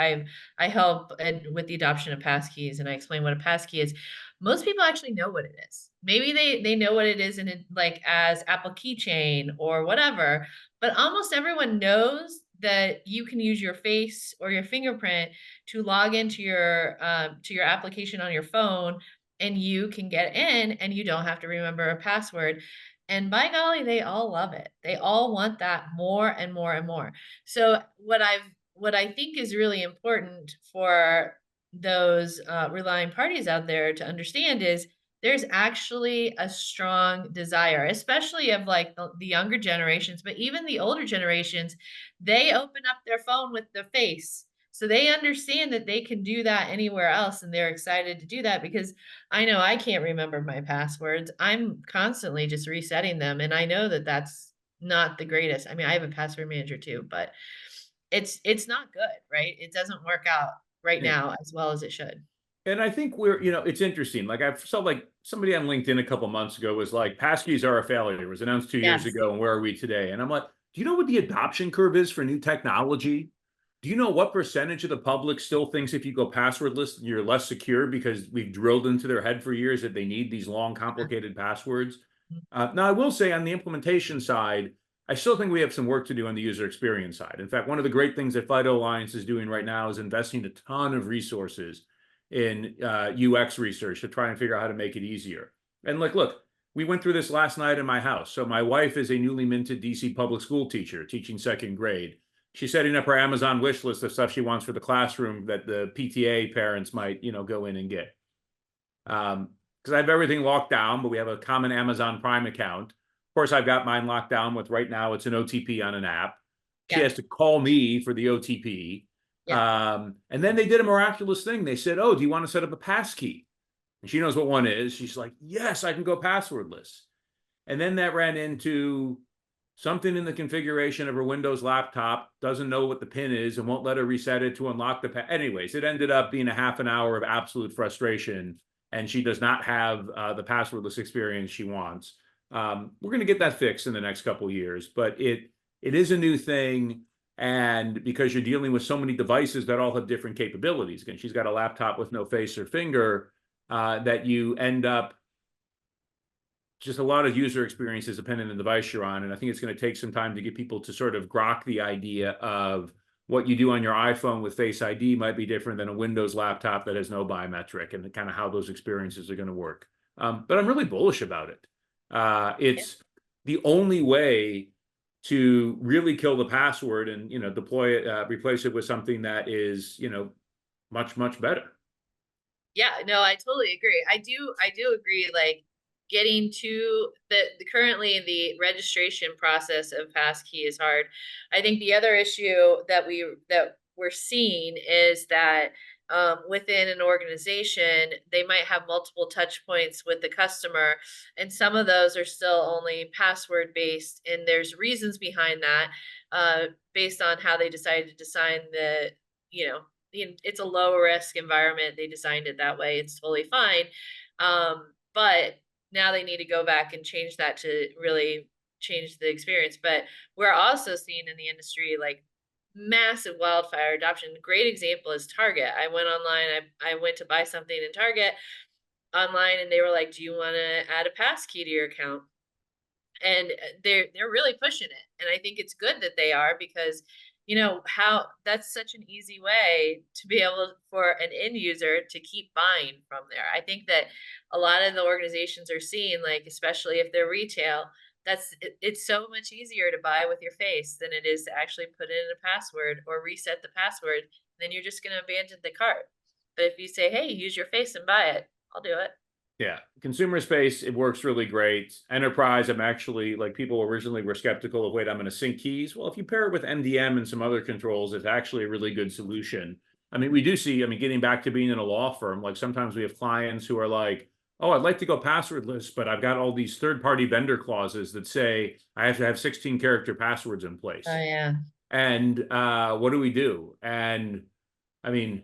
I help with the adoption of passkeys, and I explain what a passkey is. Most people actually know what it is. Maybe they know what it is in it, like as Apple keychain or whatever, but almost everyone knows that you can use your face or your fingerprint to log into your application on your phone, and you can get in and you don't have to remember a password. And by golly, they all love it. They all want that more and more and more. So what I think is really important for those relying parties out there to understand is there's actually a strong desire, especially of like the younger generations, but even the older generations, they open up their phone with the face. So they understand that they can do that anywhere else, and they're excited to do that because I know I can't remember my passwords. I'm constantly just resetting them, and I know that that's not the greatest. I mean, I have a password manager too, but it's not good, right? It doesn't work out right now as well as it should. And I think it's interesting. Like I saw like somebody on LinkedIn a couple months ago was like, passkeys are a failure. It was announced 2 years Yes. ago, and where are we today? And I'm like, do you know what the adoption curve is for new technology? Do you know what percentage of the public still thinks if you go passwordless, you're less secure because we've drilled into their head for years that they need these long, complicated passwords? Now, I will say on the implementation side, I still think we have some work to do on the user experience side. In fact, one of the great things that FIDO Alliance is doing right now is investing a ton of resources in UX research to try and figure out how to make it easier. And like, look, we went through this last night in my house. So my wife is a newly minted DC public school teacher teaching second grade. She's setting up her Amazon wish list of stuff she wants for the classroom that the PTA parents might, go in and get. Because I have everything locked down, but we have a common Amazon Prime account. Of course, I've got mine locked down with right now it's an OTP on an app. She Yeah. has to call me for the OTP. Yeah. And then they did a miraculous thing. They said, "Oh, do you want to set up a pass key?" And she knows what one is. She's like, "Yes, I can go passwordless." And then that ran into something in the configuration of her Windows laptop, doesn't know what the pin is and won't let her reset it to unlock the anyways, it ended up being a half an hour of absolute frustration, and she does not have the passwordless experience she wants. We're going to get that fixed in the next couple of years, but it is a new thing. And because you're dealing with so many devices that all have different capabilities, again, she's got a laptop with no face or finger, that you end up just a lot of user experiences depending on the device you're on. And I think it's going to take some time to get people to sort of grok the idea of what you do on your iPhone with Face ID might be different than a Windows laptop that has no biometric, and kind of how those experiences are going to work. But I'm really bullish about it. Yeah. It's the only way to really kill the password and, deploy it, replace it with something that is, much, much better. Yeah, no, I totally agree. I do agree, like getting to the currently the registration process of passkey is hard. I think the other issue that we're seeing is that within an organization, they might have multiple touch points with the customer, and some of those are still only password based, and there's reasons behind that, based on how they decided to design you know, it's a low risk environment. They designed it that way. It's totally fine. But now they need to go back and change that to really change the experience. But we're also seeing in the industry like massive wildfire adoption. Great example is Target. I went online, I went to buy something in Target online, and they were like, do you want to add a pass key to your account? And they're really pushing it, and I think it's good that they are, because how that's such an easy way to be able for an end user to keep buying from there. I think that a lot of the organizations are seeing, like, especially if they're retail, it's so much easier to buy with your face than it is to actually put in a password or reset the password. Then you're just going to abandon the cart. But if you say, hey, use your face and buy it, I'll do it. Yeah, consumer space, it works really great. Enterprise, I'm actually, like, people originally were skeptical of, wait, I'm going to sync keys. Well, if you pair it with MDM and some other controls, it's actually a really good solution. I mean, we do see, I mean, getting back to being in a law firm, like sometimes we have clients who are like, oh, I'd like to go passwordless, but I've got all these third-party vendor clauses that say I have to have 16-character passwords in Oh place. yeah. And what do we do? And I mean,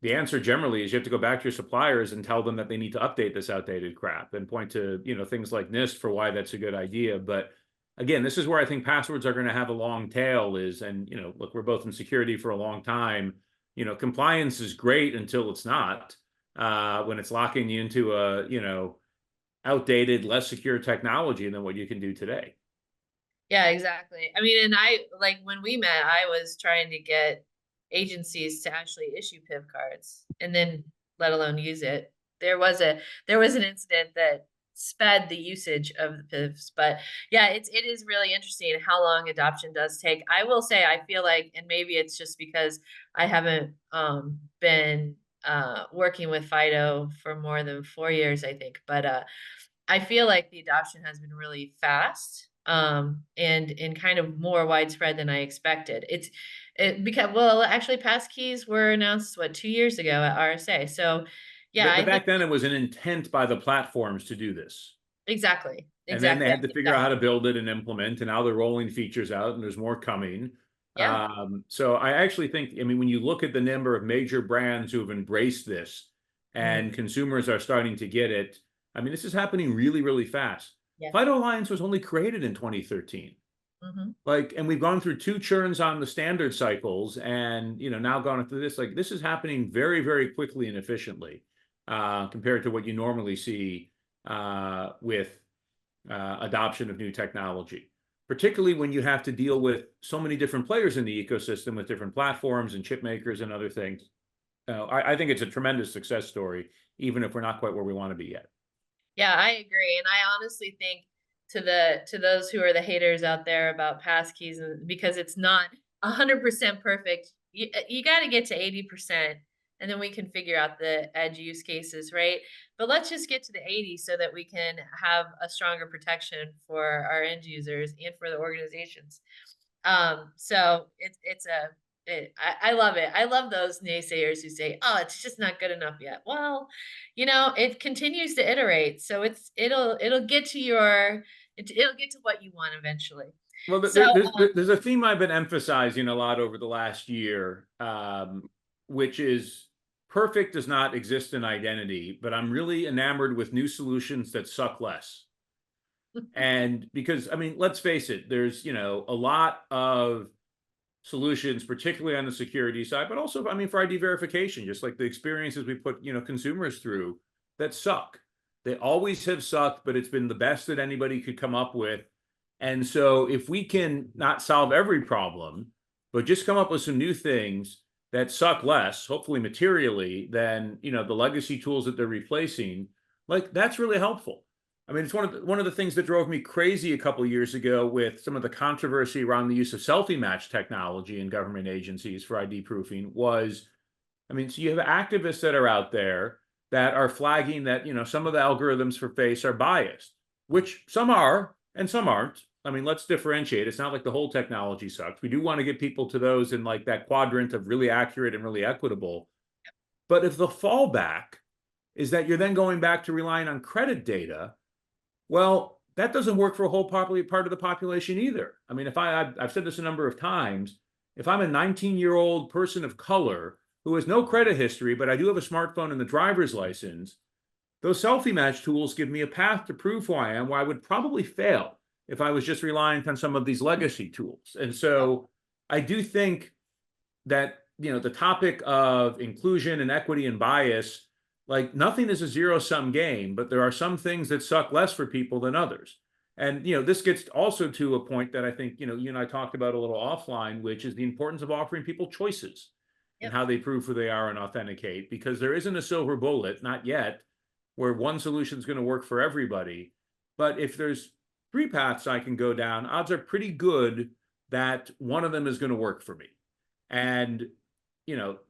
the answer generally is you have to go back to your suppliers and tell them that they need to update this outdated crap and point to, things like NIST for why that's a good idea. But again, this is where I think passwords are going to have a long tail is, and, look, we're both in security for a long time. Compliance is great until it's not, when it's locking you into a, outdated, less secure technology than what you can do today. Yeah, exactly. I mean, and I like when we met, I was trying to get agencies to actually issue PIV cards and then let alone use it. There was an incident that sped the usage of the PIVs, but yeah, it is really interesting how long adoption does take. I will say I feel like, and maybe it's just because I haven't been working with FIDO for more than 4 years, I think, but I feel like the adoption has been really fast, and kind of more widespread than I expected. Because, well, actually, passkeys were announced, what, 2 years ago at RSA. So, yeah, But I think back then it was an intent by the platforms to do this. exactly, And then they exactly. I had to think figure that out how was, to build it and implement, and now they're rolling features out, and there's more coming. yeah. So I actually think, I mean, when you look at the number of major brands who have embraced this Mm, and consumers are starting to get it, I mean, this is happening really, really fast. yeah. FIDO Alliance was only created in 2013. Hmm. Like, and we've gone through two churns on the standard cycles and, now gone through this, like, this is happening very, very quickly and efficiently, compared to what you normally see, with adoption of new technology, particularly when you have to deal with so many different players in the ecosystem with different platforms and chip makers and other things. I think it's a tremendous success story, even if we're not quite where we want to be yet. Yeah, I agree. And I honestly think to those who are the haters out there about passkeys, and because it's not 100% perfect, you got to get to 80%, and then we can figure out the edge use cases, right? But let's just get to the 80 so that we can have a stronger protection for our end users and for the organizations. So I love it. I love those naysayers who say, "Oh, it's just not good enough yet." Well, it continues to iterate, so it'll get to it'll get to what you want eventually. Well, So, there's a theme I've been emphasizing a lot over the last year, which is perfect does not exist in identity, but I'm really enamored with new solutions that suck less. And because, I mean, let's face it, there's, a lot of solutions, particularly on the security side, but also, I mean, for ID verification, just like the experiences we put, consumers through that suck. They always have sucked, but it's been the best that anybody could come up with. And so if we can not solve every problem, but just come up with some new things that suck less, hopefully materially, than, the legacy tools that they're replacing, like, that's really helpful. I mean, it's one of the things that drove me crazy a couple of years ago with some of the controversy around the use of selfie match technology in government agencies for ID proofing was, I mean, so you have activists that are out there that are flagging that, some of the algorithms for face are biased, which some are and some aren't. I mean, let's differentiate. It's not like the whole technology sucks. We do want to get people to those in like that quadrant of really accurate and really equitable. But if the fallback is that you're then going back to relying on credit data, well, that doesn't work for a whole part of the population either. I mean, I've said this a number of times, if I'm a 19-year-old person of color who has no credit history, but I do have a smartphone and the driver's license, those selfie match tools give me a path to prove who I am, where I would probably fail if I was just relying on some of these legacy tools. And so I do think that, the topic of inclusion and equity and bias, like nothing is a zero-sum game, but there are some things that suck less for people than others. And this gets also to a point that I think you and I talked about a little offline, which is the importance of offering people choices and Yep. how they prove who they are and authenticate, because there isn't a silver bullet, not yet, where one solution is going to work for everybody. But if there's three paths I can go down, odds are pretty good that one of them is going to work for me. And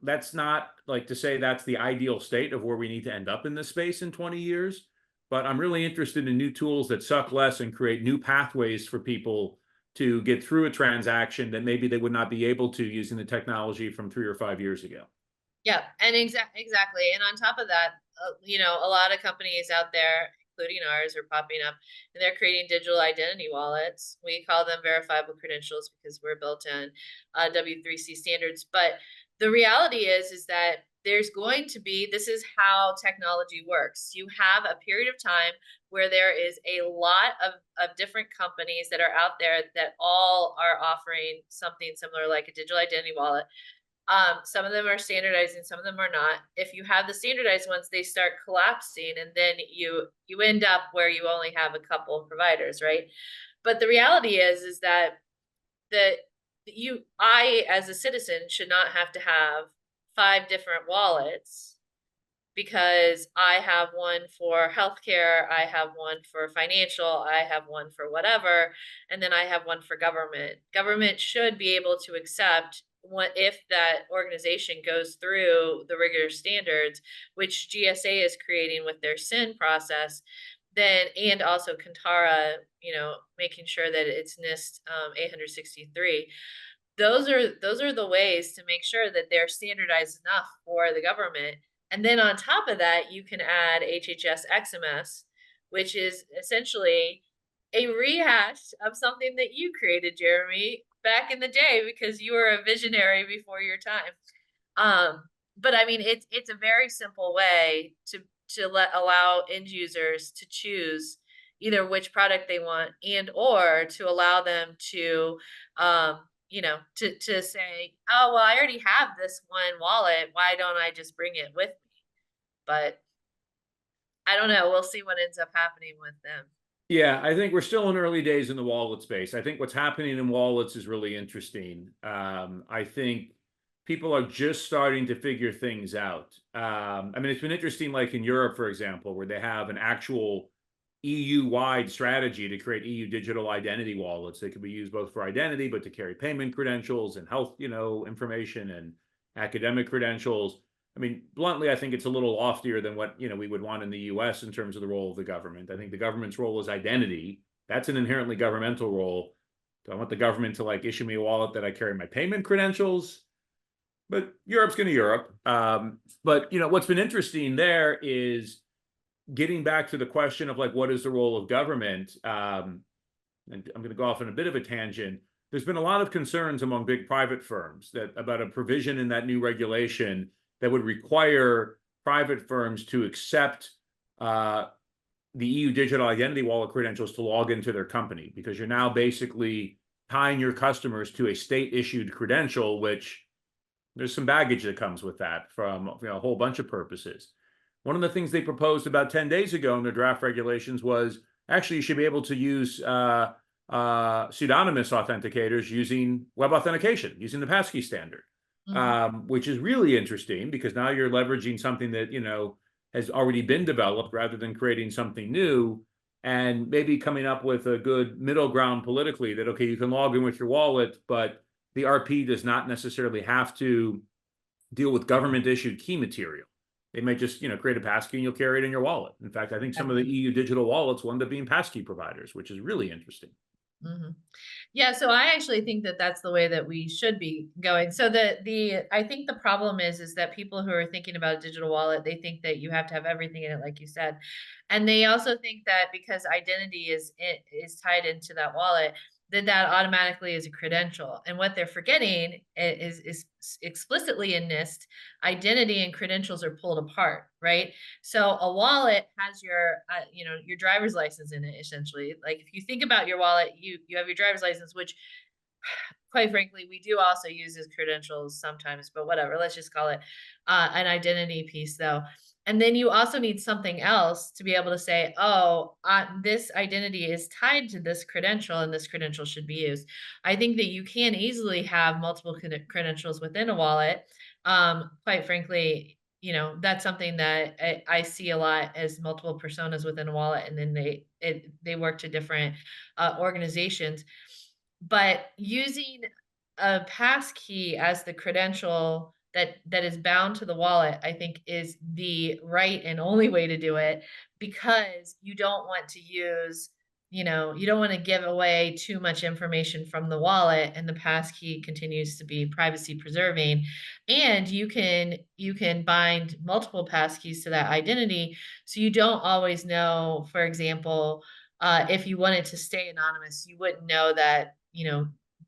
that's not like to say that's the ideal state of where we need to end up in this space in 20 years. But I'm really interested in new tools that suck less and create new pathways for people to get through a transaction that maybe they would not be able to using the technology from 3 or 5 years ago. Yeah, and exactly. And on top of that, a lot of companies out there, including ours, are popping up and they're creating digital identity wallets. We call them verifiable credentials because we're built in W3C standards. But the reality is that there's going to be, this is how technology works. You have a period of time where there is a lot of different companies that are out there that all are offering something similar like a digital identity wallet. Some of them are standardizing, some of them are not. If you have the standardized ones, they start collapsing, and then you end up where you only have a couple of providers, right? But the reality is that that I as a citizen should not have to have 5 different wallets because I have one for healthcare, I have one for financial, I have one for whatever, and then I have one for government. Government should be able to accept what if that organization goes through the rigorous standards, which GSA is creating with their SIN process, then and also Kantara, making sure that it's NIST 863. Those are the ways to make sure that they're standardized enough for the government. And then on top of that, you can add HHS XMS, which is essentially a rehash of something that you created, Jeremy, back in the day because you were a visionary before your time. But I mean, it's a very simple way to allow end users to choose either which product they want and or to allow them to to say, oh well, I already have this one wallet, why don't I just bring it with me? But I don't know, we'll see what ends up happening with them. Yeah, I think we're still in early days in the wallet space. I think what's happening in wallets is really interesting. I think people are just starting to figure things out. I mean, it's been interesting, like in Europe, for example, where they have an actual EU-wide strategy to create EU digital identity wallets. They could be used both for identity, but to carry payment credentials and health, information and academic credentials. I mean, bluntly, I think it's a little loftier than what we would want in the U.S. in terms of the role of the government. I think the government's role is identity. That's an inherently governmental role. Do I want the government to like issue me a wallet that I carry my payment credentials? But Europe's going to Europe. But what's been interesting there is getting back to the question of like what is the role of government. And I'm going to go off on a bit of a tangent. There's been a lot of concerns among big private firms that about a provision in that new regulation that would require private firms to accept the EU digital identity wallet credentials to log into their company, because you're now basically tying your customers to a state issued credential, which there's some baggage that comes with that from a whole bunch of purposes. One of the things they proposed about 10 days ago in their draft regulations was actually you should be able to use pseudonymous authenticators using web authentication, using the passkey standard. Which is really interesting because now you're leveraging something that has already been developed rather than creating something new, and maybe coming up with a good middle ground politically that, okay, you can log in with your wallet, but the RP does not necessarily have to deal with government issued key material. They might just create a passkey and you'll carry it in your wallet. In fact, I think some of the EU digital wallets will end up being passkey providers, which is really interesting. Yeah, so I actually think that that's the way that we should be going. So I think the problem is that people who are thinking about a digital wallet, they think that you have to have everything in it, like you said, and they also think that because identity is tied into that wallet, that automatically is a credential. And what they're forgetting is explicitly in NIST, identity and credentials are pulled apart, right? So a wallet has your driver's license in it, essentially. Like if you think about your wallet, you have your driver's license, which quite frankly, we do also use his credentials sometimes, but whatever. Let's just call it an identity piece, though. And then you also need something else to be able to say, oh, this identity is tied to this credential, and this credential should be used. I think that you can easily have multiple credentials within a wallet. Quite frankly, that's something that I see a lot as multiple personas within a wallet, and then they work to different organizations. But using a pass key as the credential that is bound to the wallet, I think is the right and only way to do it, because you don't want to use, you don't want to give away too much information from the wallet, and the pass key continues to be privacy preserving. And you can bind multiple pass keys to that identity, so you don't always know, for example, if you wanted to stay anonymous, you wouldn't know that,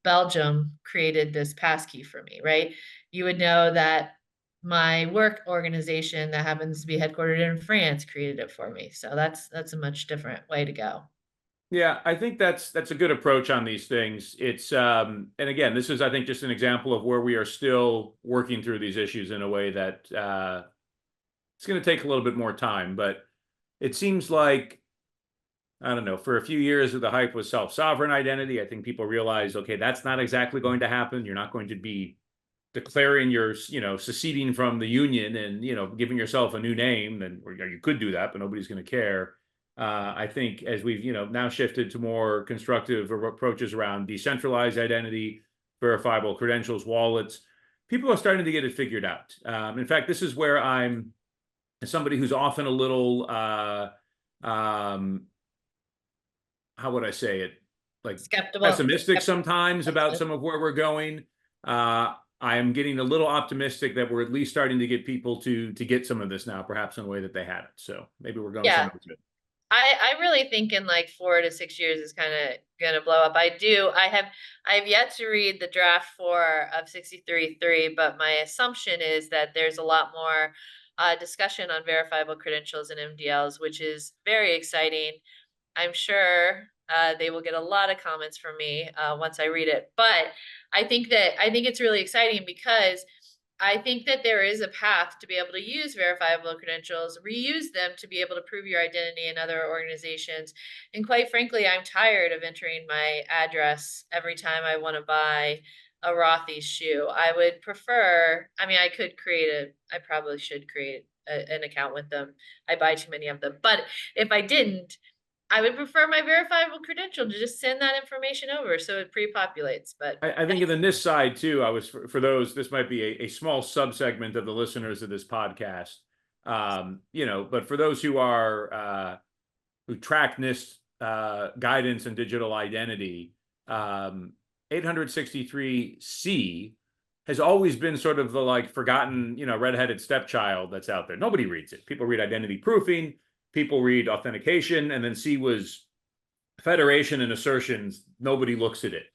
Belgium created this passkey for me, right? You would know that my work organization that happens to be headquartered in France created it for me. So that's a much different way to go. Yeah, I think that's a good approach on these things. It's and again, this is I think just an example of where we are still working through these issues in a way that it's going to take a little bit more time, but it seems like I don't know, for a few years the hype was self-sovereign identity. I think people realized, okay, that's not exactly going to happen. You're not going to be declaring you're, seceding from the union and, giving yourself a new name. And or you could do that, but nobody's going to care. I think as we've, now shifted to more constructive approaches around decentralized identity, verifiable credentials, wallets, people are starting to get it figured out. In fact, this is where I'm somebody who's often a little how would I say it? Like Skeptical. pessimistic sometimes about some of where we're going. I am getting a little optimistic that we're at least starting to get people to get some of this now, perhaps in a way that they hadn't. So maybe we're going Yeah. somewhere good. I really think in like 4 to 6 years is kind of gonna blow up. I have yet to read the draft 4 of 63.3, but my assumption is that there's a lot more discussion on verifiable credentials and MDLs, which is very exciting. I'm sure they will get a lot of comments from me once I read it. But I think it's really exciting, because I think that there is a path to be able to use verifiable credentials, reuse them to be able to prove your identity in other organizations. And quite frankly, I'm tired of entering my address every time I want to buy a Rothy's shoe. I would prefer, I mean, I probably should create an account with them. I buy too many of them. But if I didn't, I would prefer my verifiable credential to just send that information over so it pre-populates. But I think in this side too, I was for those, this might be a small subsegment of the listeners of this podcast. But for those who are who track NIST guidance and digital identity, 863C has always been sort of the like forgotten, redheaded stepchild that's out there. Nobody reads it. People read identity proofing, people read authentication, and then C was federation and assertions. Nobody looks at it.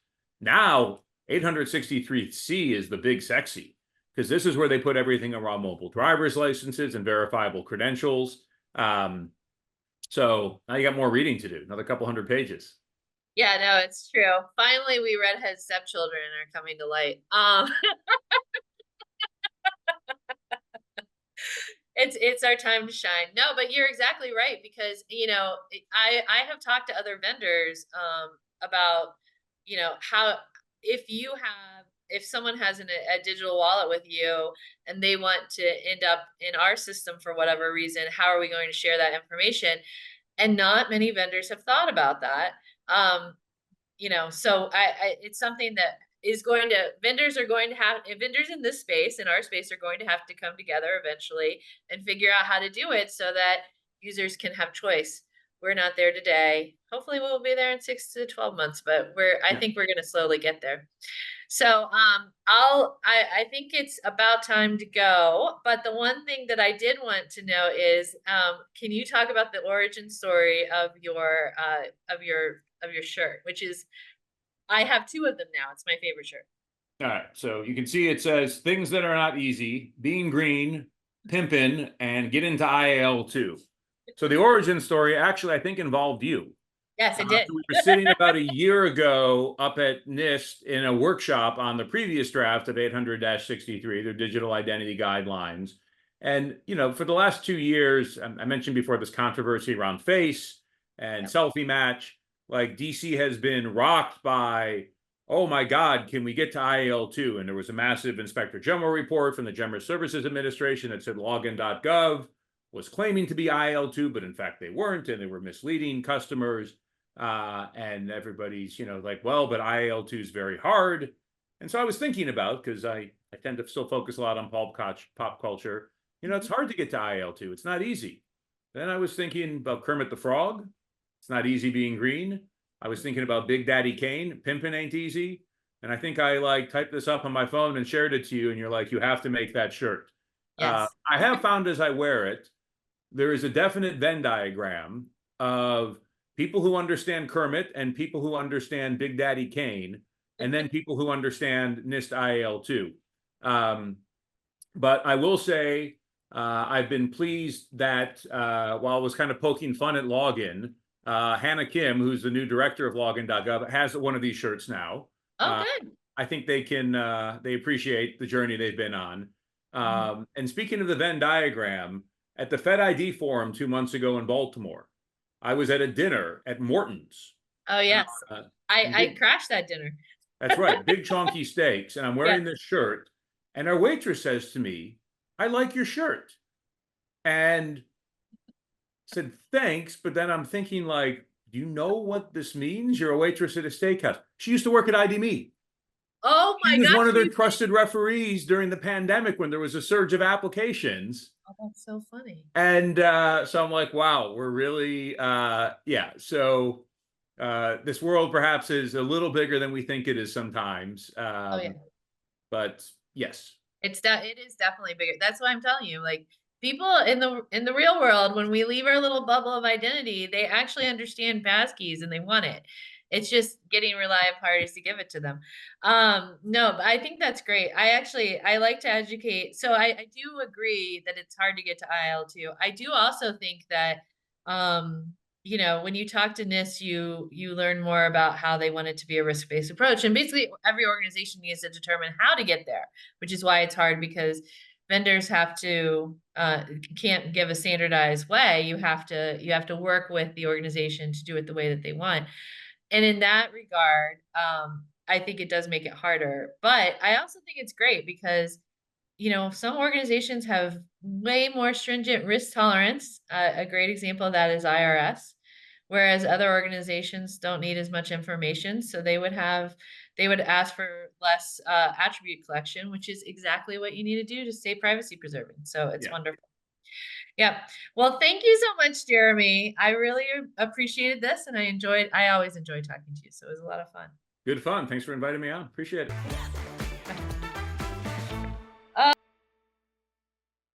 Now, 863C is the big sexy, because this is where they put everything around mobile driver's licenses and verifiable credentials. So now you got more reading to do, another couple hundred pages. yeah, no, it's true. Finally, we redhead stepchildren are coming to light. It's our time to shine. No, but you're exactly right, because I have talked to other vendors about how, if someone has a digital wallet with you and they want to end up in our system for whatever reason, how are we going to share that information? And not many vendors have thought about that. So it's something that vendors are going to have, vendors in this space, in our space, are going to have to come together eventually and figure out how to do it so that users can have choice. We're not there today. Hopefully we'll be there in 6 to 12 months, but I think we're going to slowly get there. So I think it's about time to go. But the one thing that I did want to know is, can you talk about the origin story of your shirt, which is, I have 2 of them now. It's my favorite shirt. All right, so you can see it says things that are not easy, being green, pimpin', and get into IAL too. So the origin story actually, I think, involved you. Yes, it did. So we were sitting about a year ago up at NIST in a workshop on the previous draft of 800-63, their digital identity guidelines. And, for the last 2 years, I mentioned before this controversy around face and Yep. selfie match, like DC has been rocked by, oh my God, can we get to IAL2? And there was a massive Inspector General report from the General Services Administration that said login.gov was claiming to be IAL2, but in fact they weren't, and they were misleading customers. And everybody's, like, well, but IAL2 is very hard. And so I was thinking about, because I tend to still focus a lot on pop culture, it's hard to get to IAL2. It's not easy. Then I was thinking about Kermit the Frog. It's not easy being green. I was thinking about Big Daddy Kane. Pimpin' ain't easy. And I think I typed this up on my phone and shared it to you. And you're like, you have to make that shirt. Yes. I have found as I wear it, there is a definite Venn diagram of people who understand Kermit and people who understand Big Daddy Kane, and then people who understand NIST IAL2. But I will say, I've been pleased that while I was kind of poking fun at Login, Hannah Kim, who's the new director of Login.gov, has one of these shirts now. Oh, good. I think they appreciate the journey they've been on. And speaking of the Venn diagram, at the Fed ID Forum 2 months ago in Baltimore, I was at a dinner at Morton's. Oh, yes. I Big, crashed that dinner. that's right, big chunky steaks. And I'm wearing Yes. this shirt. And our waitress says to me, I like your shirt. And said, thanks. But then I'm thinking, like, do you know what this means? You're a waitress at a steakhouse. She used to work at ID Me. Oh She my was gosh. one of their trusted referees during the pandemic when there was a surge of applications. Oh, that's so funny. And so I'm like, wow, we're really, yeah. So this world perhaps is a little bigger than we think it is sometimes. Oh, yeah. But yes. It is definitely bigger. That's why I'm telling you, like, people in the real world, when we leave our little bubble of identity, they actually understand passkeys and they want it. It's just getting reliable parties to give it to them. No, but I think that's great. I like to educate. So I do agree that it's hard to get to IL2. I do also think that when you talk to NIST, you learn more about how they want it to be a risk-based approach. And basically every organization needs to determine how to get there, which is why it's hard, because vendors have to can't give a standardized way. You have to work with the organization to do it the way that they want. And in that regard, I think it does make it harder. But I also think it's great because some organizations have way more stringent risk tolerance. A great example of that is IRS, whereas other organizations don't need as much information. So they would ask for less attribute collection, which is exactly what you need to do to stay privacy preserving. So it's Yeah. wonderful. Yeah. Well, thank you so much, Jeremy. I really appreciated this, and I always enjoy talking to you. So it was a lot of fun. Good fun. Thanks for inviting me on. Appreciate it.